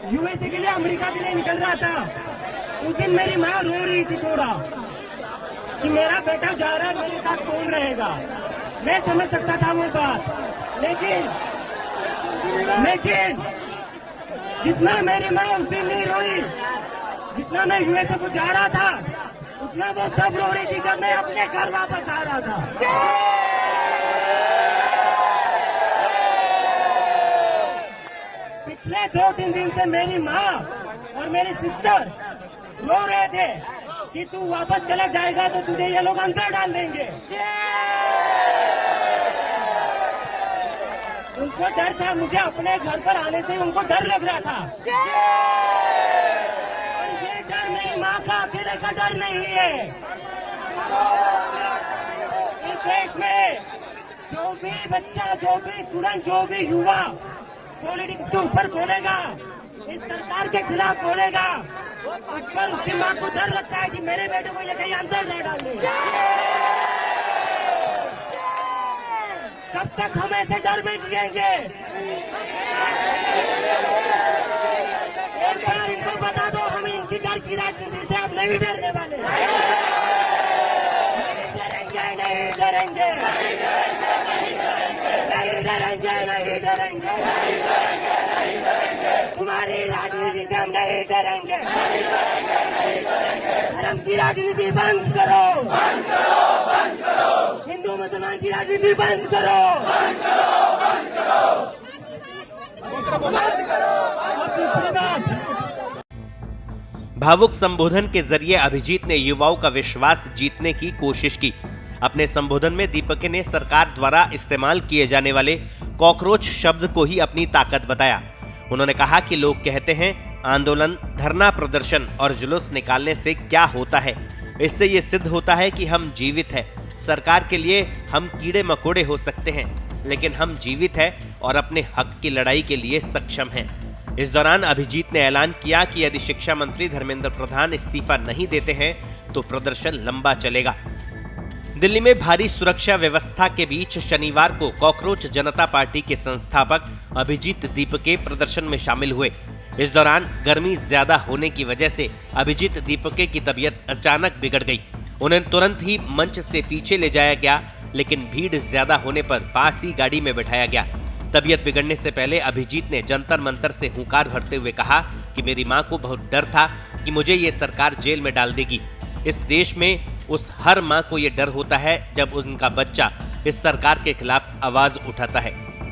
USA के लिए, America के लिए निकल रहा था। उस दिन मेरी माँ रो रही थी थोड़ा कि मेरा बेटा जा रहा है, मेरे साथ कौन रहेगा। मैं समझ सकता था वो बात, लेकिन जितना मेरी माँ उस दिन नहीं रोई, जितना मैं यूएसए को जा रहा था, उतना वो तब रो रही थी जब मैं अपने घर वापस आ रहा था। पिछले 2-3 दिन से मेरी माँ और मेरी सिस्टर रो रहे थे कि तू वापस चला जाएगा तो तुझे ये लोग अंदर डाल देंगे। उनको डर था, मुझे अपने घर पर आने से उनको डर लग रहा था। और ये डर मेरी माँ का अकेले का डर नहीं है। इस देश में जो भी बच्चा, जो भी स्टूडेंट, जो भी युवा पॉलिटिक्स के ऊपर बोलेगा, इस सरकार के खिलाफ बोलेगा, उस पर उसकी माँ को डर लगता है कि मेरे बेटे को ये कहीं अंदर न डाल दे। कब तक हम ऐसे डर में जिएंगे? एक बार इनको बता दो, हम इनकी डर की राजनीति से अब नहीं डरने वाले। नहीं डरेंगे, नहीं डरेंगे। तुम्हारी राजनीति से हम नहीं डरेंगे। धर्म की राजनीति बंद करो, हिंदू मुसलमान की राजनीति बंद करो। और दूसरी बात, भावुक संबोधन के जरिए अभिजीत ने युवाओं का विश्वास जीतने की कोशिश की। अपने संबोधन में दीपके ने सरकार द्वारा इस्तेमाल किए जाने वाले कॉकरोच शब्द को ही अपनी ताकत बताया। उन्होंने कहा कि लोग कहते हैं आंदोलन, धरना प्रदर्शन और जुलूस निकालने से क्या होता है। इससे ये सिद्ध होता है कि हम जीवित हैं। सरकार के लिए हम कीड़े मकोड़े हो सकते हैं, लेकिन हम जीवित हैं और अपने हक की लड़ाई के लिए सक्षम हैं। इस दौरान अभिजीत ने ऐलान किया कि यदि शिक्षा मंत्री धर्मेंद्र प्रधान इस्तीफा नहीं देते हैं तो प्रदर्शन लंबा चलेगा। दिल्ली में भारी सुरक्षा व्यवस्था के बीच शनिवार को कॉकरोच जनता पार्टी के संस्थापक अभिजीत दीपके प्रदर्शन में शामिल हुए। इस दौरान गर्मी ज्यादा होने की वजह से अभिजीत दीपके की तबीयत अचानक बिगड़ गई। उन्हें तुरंत ही मंच से पीछे ले जाया गया, लेकिन भीड़ ज्यादा होने पर पास ही गाड़ी में बैठाया गया। तबीयत बिगड़ने से पहले अभिजीत ने जंतर मंतर से हुंकार भरते हुए कहा कि मेरी मां को बहुत डर था कि मुझे ये सरकार जेल में डाल देगी। इस देश में उस हर मां को ये डर होता है जब उनका बच्चा इस सरकार के खिलाफ आवाज उठाता है।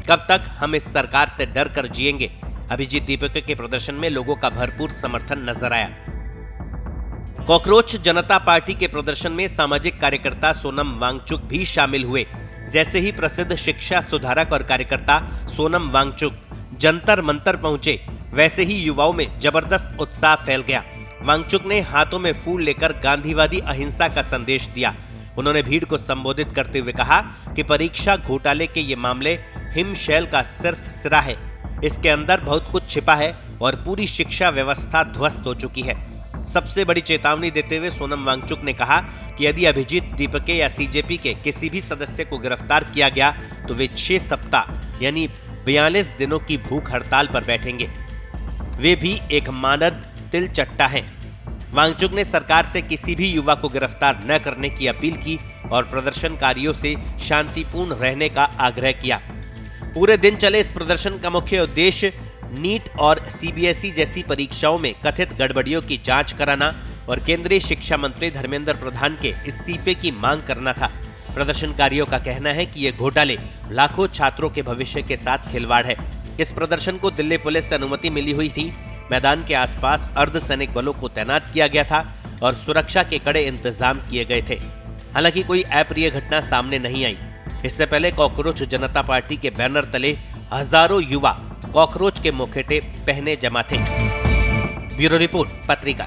कब तक हम इस सरकार से डर कर जिएंगे? अभिजीत दीपके के प्रदर्शन में लोगों का भरपूर समर्थन नजर आया। कॉकरोच जनता पार्टी के प्रदर्शन में सामाजिक कार्यकर्ता सोनम वांगचुक भी शामिल हुए। जैसे ही प्रसिद्ध शिक्षा सुधारक और कार्यकर्ता सोनम वांगचुक जंतर मंतर पहुंचे, वैसे ही युवाओं में जबरदस्त उत्साह फैल गया। वांगचुक ने हाथों में फूल लेकर गांधीवादी अहिंसा का संदेश दिया। उन्होंने भीड़ को संबोधित करते हुए कहा कि परीक्षा घोटाले के ये मामले हिमशैल का सिर्फ सिरा है। इसके अंदर बहुत कुछ छिपा है और पूरी शिक्षा व्यवस्था ध्वस्त हो चुकी है। सबसे बड़ी चेतावनी देते हुए सोनम वांगचुक ने कहा कि यदि अभिजीत दीपके या सीजेपी के किसी भी सदस्य को गिरफ्तार किया गया तो वे 6 सप्ताह यानी 42 दिनों की भूख हड़ताल पर बैठेंगे। वे भी एक मानद तिल चट्टा है। वांगचुक ने सरकार से किसी भी युवा को गिरफ्तार न करने की अपील की और प्रदर्शनकारियों से शांतिपूर्ण रहने का आग्रह किया। पूरे दिन चले इस प्रदर्शन का मुख्य उद्देश्य नीट और सीबीएसई जैसी परीक्षाओं में कथित गड़बड़ियों की जांच कराना और केंद्रीय शिक्षा मंत्री धर्मेंद्र प्रधान के इस्तीफे की मांग करना था। प्रदर्शनकारियों का कहना है कि ये घोटाले लाखों छात्रों के भविष्य के साथ खिलवाड़ है। इस प्रदर्शन को दिल्ली पुलिस से अनुमति मिली हुई थी। मैदान के आसपास अर्धसैनिक बलों को तैनात किया गया था और सुरक्षा के कड़े इंतजाम किए गए थे। हालांकि कोई अप्रिय घटना सामने नहीं आई। इससे पहले कॉकरोच जनता पार्टी के बैनर तले हजारों युवा कॉकरोच के मुखौटे पहने जमा थे। ब्यूरो रिपोर्ट, पत्रिका।